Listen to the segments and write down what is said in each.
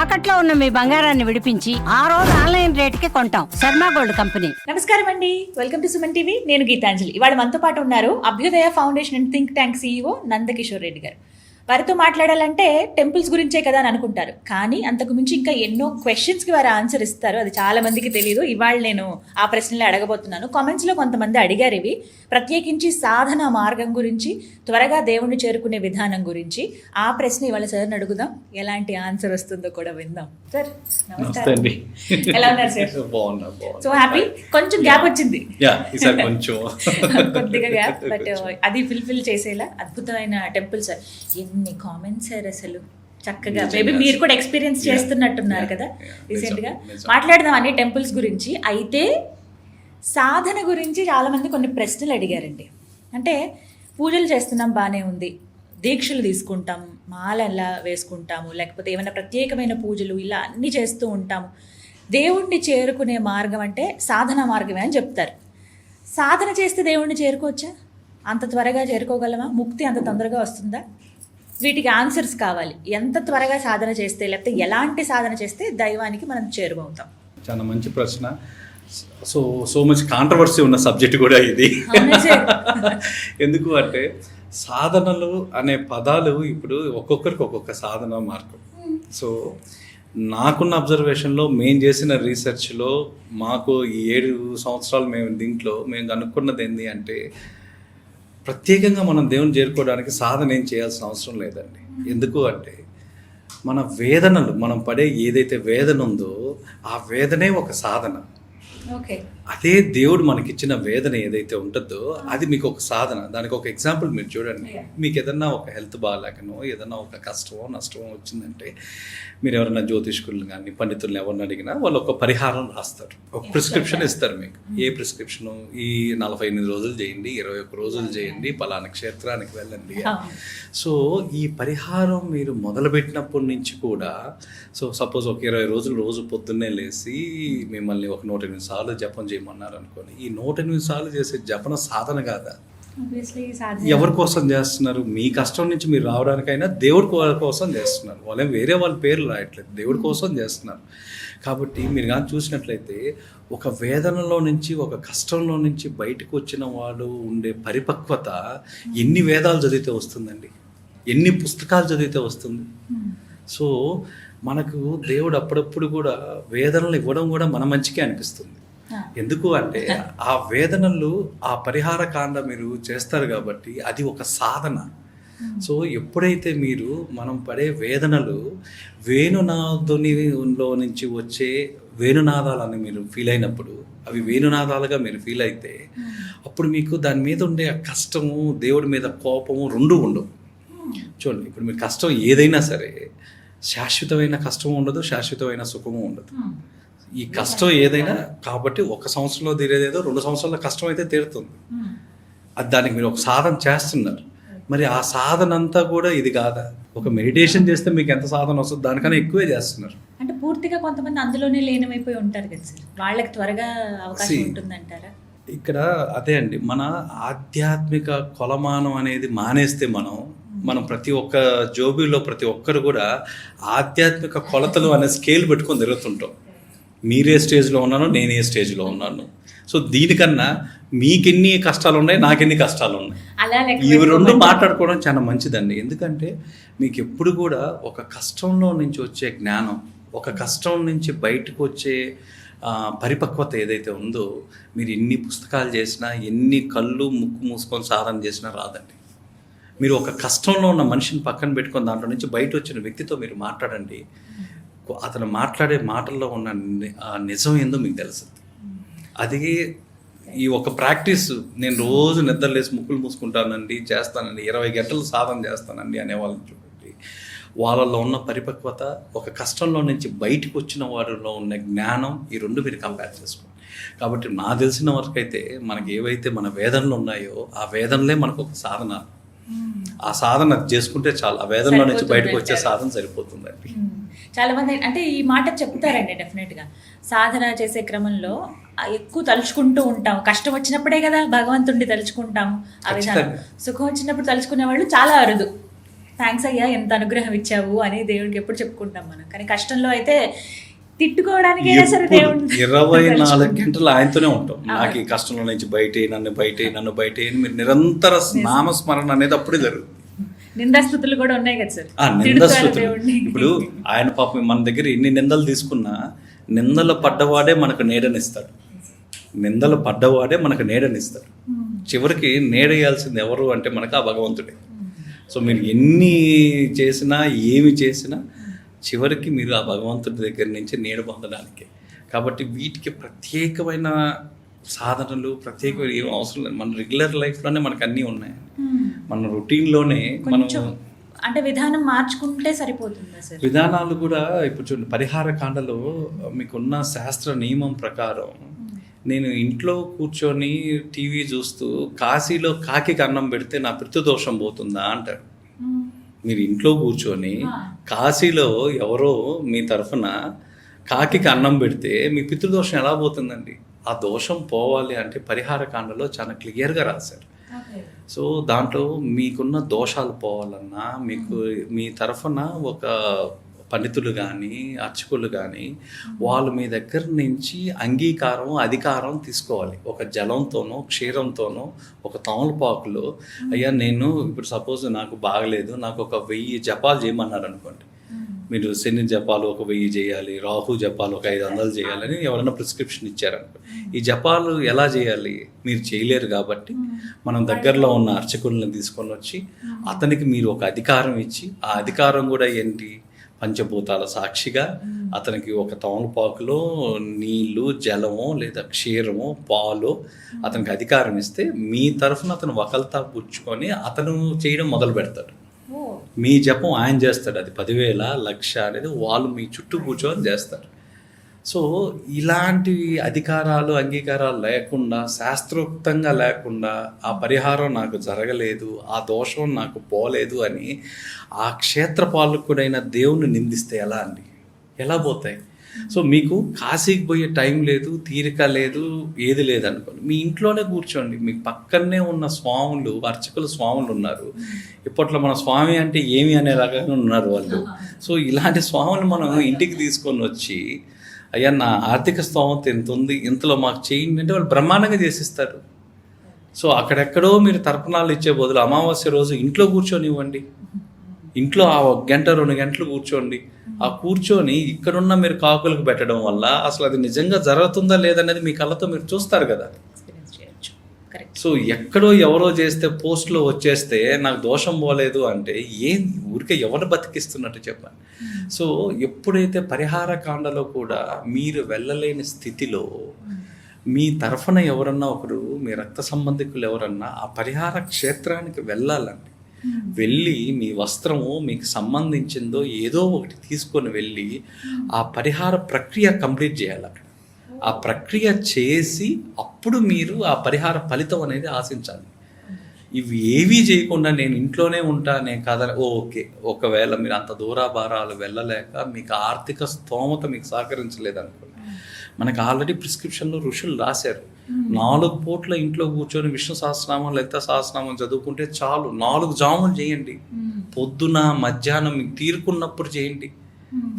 తాకట్లో ఉన్న మీ బంగారాన్ని విడిపించి ఆ రోజు ఆన్లైన్ రేటుకి కొంటాం. Sharma gold company. నమస్కారం అండి, వెల్కమ్ టు సుమన్ టీవీ. నేను గీతాంజలి. ఇవాళ మనతో పాటు ఉన్నారు అభ్యుదయ foundation and think tank CEO Nandakishore Reddy గారు. వారితో మాట్లాడాలంటే టెంపుల్స్ గురించే కదా అని అనుకుంటారు, కానీ అంతకు మించి ఇంకా ఎన్నో క్వశ్చన్స్కి వారు ఆన్సర్ ఇస్తారు. అది చాలా మందికి తెలియదు. ఇవాళ నేను ఆ ప్రశ్నలే అడగబోతున్నాను. కామెంట్స్లో కొంతమంది అడిగారు ఇవి, ప్రత్యేకించి సాధన మార్గం గురించి, త్వరగా దేవుణ్ణి చేరుకునే విధానం గురించి. ఆ ప్రశ్న ఇవాళ సార్ని అడుగుదాం, ఎలాంటి ఆన్సర్ వస్తుందో కూడా విందాం. సార్ నమస్కారం, ఎలా ఉన్నారు సార్? So happy. కొంచెం గ్యాప్ వచ్చింది, కొద్దిగా గ్యాప్, బట్ అది ఫిల్ చేసేలా అద్భుతమైన టెంపుల్ సార్. ఎన్ని కామెంట్స్ సార్ అసలు, చక్కగా. మేబీ మీరు కూడా ఎక్స్పీరియన్స్ చేస్తున్నట్టున్నారు కదా రీసెంట్గా. మాట్లాడదాం అన్ని టెంపుల్స్ గురించి. అయితే సాధన గురించి చాలామంది కొన్ని ప్రశ్నలు అడిగారండి. అంటే పూజలు చేస్తున్నాం, బాగానే ఉంది, దీక్షలు తీసుకుంటాం, మాల ఎలా వేసుకుంటాము, లేకపోతే ఏమైనా ప్రత్యేకమైన పూజలు ఇలా అన్నీ చేస్తూ ఉంటాము. దేవుణ్ణి చేరుకునే మార్గం అంటే సాధన మార్గమే అని చెప్తారు. సాధన చేస్తే దేవుణ్ణి చేరుకోవచ్చా? అంత త్వరగా చేరుకోగలమా? ముక్తి అంత తొందరగా వస్తుందా? వీటికి ఆన్సర్స్ కావాలి. ఎంత త్వరగా సాధన చేస్తే, లేకపోతే ఎలాంటి సాధన చేస్తే దైవానికి మనం చేరువవుతాం? చాలా మంచి ప్రశ్న. సో మచ్ కాంట్రవర్సీ ఉన్న సబ్జెక్ట్ కూడా ఇది. ఎందుకు అంటే సాధనలు అనే పదాలు ఇప్పుడు ఒక్కొక్కరికి ఒక్కొక్క సాధన మార్గం. సో నాకున్న అబ్జర్వేషన్లో, మేము చేసిన రీసెర్చ్లో, మాకు ఈ 7 సంవత్సరాలు మేము కనుక్కున్నది ఏంటి అంటే, ప్రత్యేకంగా మనం దేవుని చేరుకోవడానికి సాధన ఏం చేయాల్సిన అవసరం లేదండి. ఎందుకు అంటే మన వేదనలు, మనం పడే ఏదైతే వేదన ఉందో ఆ వేదనే ఒక సాధన. అదే దేవుడు మనకిచ్చిన వేదన ఏదైతే ఉంటుందో అది మీకు ఒక సాధన. దానికి ఒక ఎగ్జాంపుల్ మీరు చూడండి. మీకు ఏదన్నా ఒక హెల్త్ బాగాలేకనో, ఏదన్నా ఒక కష్టమో నష్టమో వచ్చిందంటే, మీరు ఎవరైనా జ్యోతిష్కులను కానీ పండితులను ఎవరిని అడిగినా వాళ్ళు ఒక పరిహారం రాస్తారు, ఒక ప్రిస్క్రిప్షన్ ఇస్తారు మీకు. ఏ ప్రిస్క్రిప్షను? ఈ 48 రోజులు చేయండి, 21 రోజులు చేయండి, పలానా క్షేత్రానికి వెళ్ళండి. సో ఈ పరిహారం మీరు మొదలుపెట్టినప్పటి నుంచి కూడా, సో సపోజ్ ఒక 20 రోజులు రోజు పొద్దున్నే లేచి మిమ్మల్ని ఒక 108 సార్లు జపం చేయమన్నారు అనుకోని, ఈ 108 సార్లు చేసే జపన సాధన కాదా? ఎవరి కోసం చేస్తున్నారు? మీ కష్టం నుంచి మీరు రావడానికైనా దేవుడి కోసం చేస్తున్నారు. వాళ్ళేం వేరే వాళ్ళ పేర్లు రాయట్లేదు, దేవుడి కోసం చేస్తున్నారు. కాబట్టి మీరు కానీ చూసినట్లయితే ఒక వేదనలో నుంచి, ఒక కష్టంలో నుంచి బయటకు వచ్చిన వాడు ఉండే పరిపక్వత ఎన్ని వేదాలు చదివితే వస్తుందండి, ఎన్ని పుస్తకాలు చదివితే వస్తుంది. సో మనకు దేవుడు అప్పుడప్పుడు కూడా వేదనలు ఇవ్వడం కూడా మన మంచికే అనిపిస్తుంది. ఎందుకు అంటే ఆ వేదనలు, ఆ పరిహార కాండ మీరు చేస్తారు కాబట్టి అది ఒక సాధన. సో ఎప్పుడైతే మీరు మనం పడే వేదనలు వేణునాదునిలో నుంచి వచ్చే వేణునాదాలని మీరు ఫీల్ అయినప్పుడు, అవి వేణునాదాలుగా మీరు ఫీల్ అయితే, అప్పుడు మీకు దాని మీద ఉండే కష్టము, దేవుడి మీద కోపము రెండూ ఉండవు. చూడండి, ఇప్పుడు మీ కష్టం ఏదైనా సరే, శాశ్వతమైన కష్టము ఉండదు, శాశ్వతమైన సుఖము ఉండదు. ఈ కష్టం ఏదైనా కాబట్టి 1 సంవత్సరంలో తీరేదేదో 2 సంవత్సరాల కష్టం అయితే తీరుతుంది. అది దానికి మీరు ఒక సాధన చేస్తున్నారు. మరి ఆ సాధన అంతా కూడా ఇది కాదా? ఒక మెడిటేషన్ చేస్తే మీకు ఎంత సాధన వస్తుంది, దానికన్నా ఎక్కువే చేస్తున్నారు. అంటే పూర్తిగా కొంతమంది అందులోనే లీనమైపోయి ఉంటారు కదా సార్, వాళ్ళకి త్వరగా అవకాశం ఉంటుందంటారా? ఇక్కడ అదే అండి, మన ఆధ్యాత్మిక కొలమానం అనేది మానేస్తే మనం ప్రతి ఒక్క జోబీలో ప్రతి ఒక్కరు కూడా ఆధ్యాత్మిక కొలతలు అనే స్కేల్ పెట్టుకొని తిరుగుతుంటాం. మీరే స్టేజ్లో ఉన్నాను, నేను ఏ స్టేజ్లో ఉన్నాను. సో దీనికన్నా మీకెన్ని కష్టాలు ఉన్నాయి, నాకెన్ని కష్టాలు ఉన్నాయి, ఇవి రెండు మాట్లాడుకోవడం చాలా మంచిదండి. ఎందుకంటే మీకు ఎప్పుడు కూడా ఒక కష్టంలో నుంచి వచ్చే జ్ఞానం, ఒక కష్టం నుంచి బయటకు వచ్చే పరిపక్వత ఏదైతే ఉందో, మీరు ఎన్ని పుస్తకాలు చేసినా, ఎన్ని కళ్ళు ముక్కు మూసుకొని సాధన చేసినా రాదండి. మీరు ఒక కష్టంలో ఉన్న మనిషిని పక్కన పెట్టుకొని దాంట్లో నుంచి బయట వచ్చిన వ్యక్తితో మీరు మాట్లాడండి, అతను మాట్లాడే మాటల్లో ఉన్న నిజం ఏందో మీకు తెలుస్తుంది. అది ఈ ఒక ప్రాక్టీస్. నేను రోజు నిద్రలేసి ముక్కులు మూసుకుంటానండి, చేస్తానండి, 20 గంటలు సాధన చేస్తానండి అనేవాళ్ళని చూడండి. వాళ్ళలో ఉన్న పరిపక్వత, ఒక కష్టంలో నుంచి బయటకు వచ్చిన వారిలో ఉన్న జ్ఞానం, ఈ రెండు మీరు కంపేర్ చేసుకోండి. కాబట్టి నాకు తెలిసిన వరకు అయితే మనకి ఏవైతే మన వేదనలు ఉన్నాయో ఆ వేదనలే మనకు ఒక సాధన. ఆ సాధన చేసుకుంటే చాలా, ఆ వేదనలో నుంచి బయటకు వచ్చే సాధన సరిపోతుందండి. చాలా మంది అంటే ఈ మాట చెప్తారండి. డెఫినెట్గా సాధన చేసే క్రమంలో ఎక్కువ తలుచుకుంటూ ఉంటాం. కష్టం వచ్చినప్పుడే కదా భగవంతుడిని తలుచుకుంటాము. ఆ విధానం సుఖం వచ్చినప్పుడు తలుచుకునే వాళ్ళు చాలా అరుదు. థ్యాంక్స్ అయ్యా ఎంత అనుగ్రహం ఇచ్చావు అని దేవుడికి ఎప్పుడు చెప్పుకుంటాం మనం. కానీ కష్టంలో అయితే తిట్టుకోవడానికైనా సరే దేవుడు 24 గంటలు ఆయనతోనే ఉంటాం. నాకు ఈ కష్టంలో నుంచి నన్ను బయట మీరు నిరంతర నామస్మరణ అనేది అప్పుడే జరుగుతుంది. నిందాస్తుతులు కూడా ఉన్నాయి కదా సార్. నిందాస్తుతులు ఇప్పుడు ఆయన పాపం మన దగ్గర ఎన్ని నిందలు తీసుకున్నా నిందలు పడ్డవాడే మనకు నీడనిస్తాడు. చివరికి నీడేయాల్సింది ఎవరు అంటే మనకు ఆ భగవంతుడే. సో మీరు ఎన్ని చేసినా ఏమి చేసినా చివరికి మీరు ఆ భగవంతుడి దగ్గర నుంచి నీడ పొందడానికే. కాబట్టి వీటికి ప్రత్యేకమైన సాధనలు ప్రత్యేకమైన ఏం అవసరం లేదు. మన రెగ్యులర్ లైఫ్లోనే మనకు అన్నీ ఉన్నాయి. మన రొటీన్లోనే మనం అంటే విధానం మార్చుకుంటే సరిపోతుందా సార్? విధానాలు కూడా ఇప్పుడు చూడండి, పరిహార కాండలో మీకున్న శాస్త్ర నియమం ప్రకారం నేను ఇంట్లో కూర్చొని టీవీ చూస్తూ కాశీలో కాకి అన్నం పెడితే నా పితృదోషం పోతుందా అంటారు. మీరు ఇంట్లో కూర్చొని కాశీలో ఎవరో మీ తరఫున కాకి అన్నం పెడితే మీ పితృదోషం ఎలా పోతుందండి? ఆ దోషం పోవాలి అంటే పరిహార కాండలో చాలా క్లియర్గా రాశారు. సో దాంట్లో మీకున్న దోషాలు పోవాలన్నా మీకు మీ తరఫున ఒక పండితులు కానీ అర్చకులు కానీ వాళ్ళు మీ దగ్గర నుంచి అంగీకారం అధికారం తీసుకోవాలి. ఒక జలంతోనో క్షీరంతోనో ఒక తమలపాకులో అయ్యా నేను ఇప్పుడు సపోజ్ నాకు బాగలేదు, నాకు ఒక 1000 జపాలు చేయమన్నారు అనుకోండి. మీరు శని జపాలు ఒక 1000 చేయాలి, రాహు జపాలు ఒక 500 చేయాలని ఎవరైనా ప్రిస్క్రిప్షన్ ఇచ్చారనుకో. ఈ జపాలు ఎలా చేయాలి? మీరు చేయలేరు కాబట్టి మనం దగ్గరలో ఉన్న అర్చకులను తీసుకొని వచ్చి అతనికి మీరు ఒక అధికారం ఇచ్చి, ఆ అధికారం కూడా ఏంటి, పంచభూతాల సాక్షిగా అతనికి ఒక తమలపాకులో నీళ్ళు జలము లేదా క్షీరము పాలు అతనికి అధికారం ఇస్తే మీ తరఫున అతను వకల్తా పుచ్చుకొని అతను చేయడం మొదలు పెడతాడు. మీ జపం ఆయన చేస్తాడు. అది 10,000 1,00,000 అనేది వాళ్ళు మీ చుట్టూ కూర్చొని చేస్తారు. సో ఇలాంటి అధికారాలు అంగీకారాలు లేకుండా శాస్త్రోక్తంగా లేకుండా ఆ పరిహారం నాకు జరగలేదు, ఆ దోషం నాకు పోలేదు అని ఆ క్షేత్రపాలకుడైన దేవుణ్ణి నిందిస్తే ఎలా అండి? ఎలా పోతాయి? సో మీకు కాశీకి పోయే టైం లేదు, తీరిక లేదు, ఏది లేదనుకోండి, మీ ఇంట్లోనే కూర్చోండి. మీ పక్కనే ఉన్న స్వాములు అర్చకులు స్వాములు ఉన్నారు. ఇప్పట్లో మన స్వామి అంటే ఏమి అనే రకంగా ఉన్నారు వాళ్ళు. సో ఇలాంటి స్వాములు మనం ఇంటికి తీసుకొని వచ్చి అయ్యా నా ఆర్థిక స్తోమత ఎంత ఉంది, ఇంతలో మాకు చేయండి అంటే వాళ్ళు బ్రహ్మాండంగా చేసిస్తారు. సో అక్కడెక్కడో మీరు తర్పణాలు ఇచ్చే బదులు అమావాస్య రోజు ఇంట్లో కూర్చొని ఇవ్వండి. ఇంట్లో ఆ 1 గంట 2 గంటలు కూర్చోండి. ఆ కూర్చొని ఇక్కడున్న మీరు కాకులకు పెట్టడం వల్ల అసలు అది నిజంగా జరుగుతుందా లేదనేది మీ కళ్ళతో మీరు చూస్తారు కదా. సో ఎక్కడో ఎవరో చేస్తే పోస్ట్లో వచ్చేస్తే నాకు దోషం పోలేదు అంటే ఊరికే ఎవరు బతికిస్తున్నట్టు చెప్పండి. సో ఎప్పుడైతే పరిహార కాండలో కూడా మీరు వెళ్ళలేని స్థితిలో మీ తరఫున ఎవరన్నా ఒకరు మీ రక్త సంబంధికులు ఎవరన్నా ఆ పరిహార క్షేత్రానికి వెళ్ళాలండి. వెళ్ళి మీ వస్త్రము మీకు సంబంధించిందో ఏదో ఒకటి తీసుకొని వెళ్ళి ఆ పరిహార ప్రక్రియ కంప్లీట్ చేయాలి. అక్కడ ఆ ప్రక్రియ చేసి అప్పుడు మీరు ఆ పరిహార ఫలితం అనేది ఆశించాలి. ఇవి ఏవీ చేయకుండా నేను ఇంట్లోనే ఉంటా, నేను కాదని ఓకే, ఒకవేళ మీరు అంత దూరాభారాలు వెళ్ళలేక మీకు ఆర్థిక స్తోమత మీకు సహకరించలేదు అనుకోండి, మనకు ఆల్రెడీ ప్రిస్క్రిప్షన్లో ఋషులు రాశారు. 4 పూట్ల ఇంట్లో కూర్చొని విష్ణు సహస్రనామం లలిత సహస్రనామం చదువుకుంటే చాలు. 4 జాములు చేయండి. పొద్దున మధ్యాహ్నం మీకు తీరుకున్నప్పుడు చేయండి.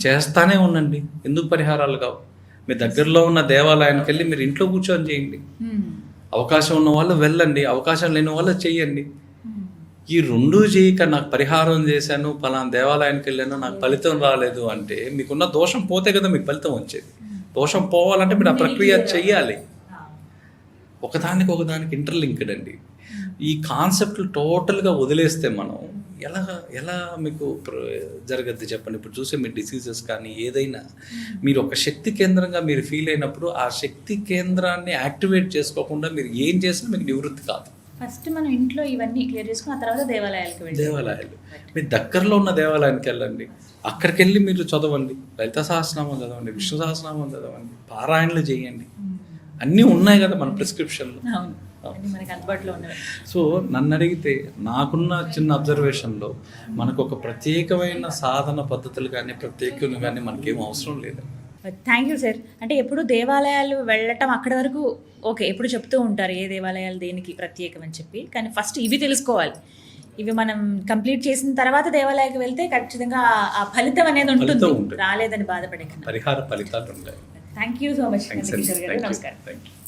చేస్తానే ఉండండి. ఎందుకు పరిహారాలు కావు? మీ దగ్గరలో ఉన్న దేవాలయానికి వెళ్ళి మీరు ఇంట్లో కూర్చొని చేయండి. అవకాశం ఉన్న వాళ్ళు వెళ్ళండి, అవకాశం లేని వాళ్ళు చెయ్యండి. ఈ 2 చేయక నాకు పరిహారం చేశాను, పలానా దేవాలయానికి వెళ్ళాను, నాకు ఫలితం రాలేదు అంటే మీకున్న దోషం పోతే కదా మీకు ఫలితం వచ్చేది. దోషం పోవాలంటే మీరు ఆ ప్రక్రియ చెయ్యాలి. ఒకదానికి ఇంటర్లింక్డ్ అండి. ఈ కాన్సెప్ట్లు టోటల్గా వదిలేస్తే మనం ఎలా మీకు జరగద్ది చెప్పండి. ఇప్పుడు చూసే మీ డిసీజెస్ కానీ ఏదైనా మీరు ఒక శక్తి కేంద్రంగా మీరు ఫీల్ అయినప్పుడు ఆ శక్తి కేంద్రాన్ని యాక్టివేట్ చేసుకోకుండా మీరు ఏం చేసినా మీకు నివృత్తి కాదు. ఫస్ట్ మనం ఇంట్లో ఇవన్నీ క్లియర్ చేసుకున్న తర్వాత దేవాలయాలు మీ దగ్గరలో ఉన్న దేవాలయానికి వెళ్ళండి. అక్కడికి వెళ్ళి మీరు చదవండి, లలిత సహస్రనామం చదవండి, విష్ణు సహస్రనామం చదవండి, పారాయణలు చేయండి. అన్నీ ఉన్నాయి కదా మన ప్రిస్క్రిప్షన్లో. సో నన్ను అడిగితే నాకున్న చిన్న అబ్జర్వేషన్లో మనకు ఒక ప్రత్యేకమైన సాధన పద్ధతులు కానీ ప్రత్యేకలు కానీ మనకేం అవసరం లేదు. Thank you sir. అంటే ఎప్పుడు దేవాలయాలు వెళ్ళటం అక్కడి వరకు ఓకే, ఎప్పుడు చెప్తూ ఉంటారు ఏ దేవాలయాలు దేనికి ప్రత్యేకం అని చెప్పి, కానీ ఫస్ట్ ఇవి తెలుసుకోవాలి. ఇవి మనం కంప్లీట్ చేసిన తర్వాత దేవాలయానికి వెళ్తే ఖచ్చితంగా ఆ ఫలితం అనేది ఉంటుంది, ఫలితం ఉంటుంది. రాలేదని బాధపడే కన్నా. పరిహార ఫలితాలు ఉంటాయి. Thank you so much thanks Nandakishore గారు. అండి. నమస్కారం. Thank you.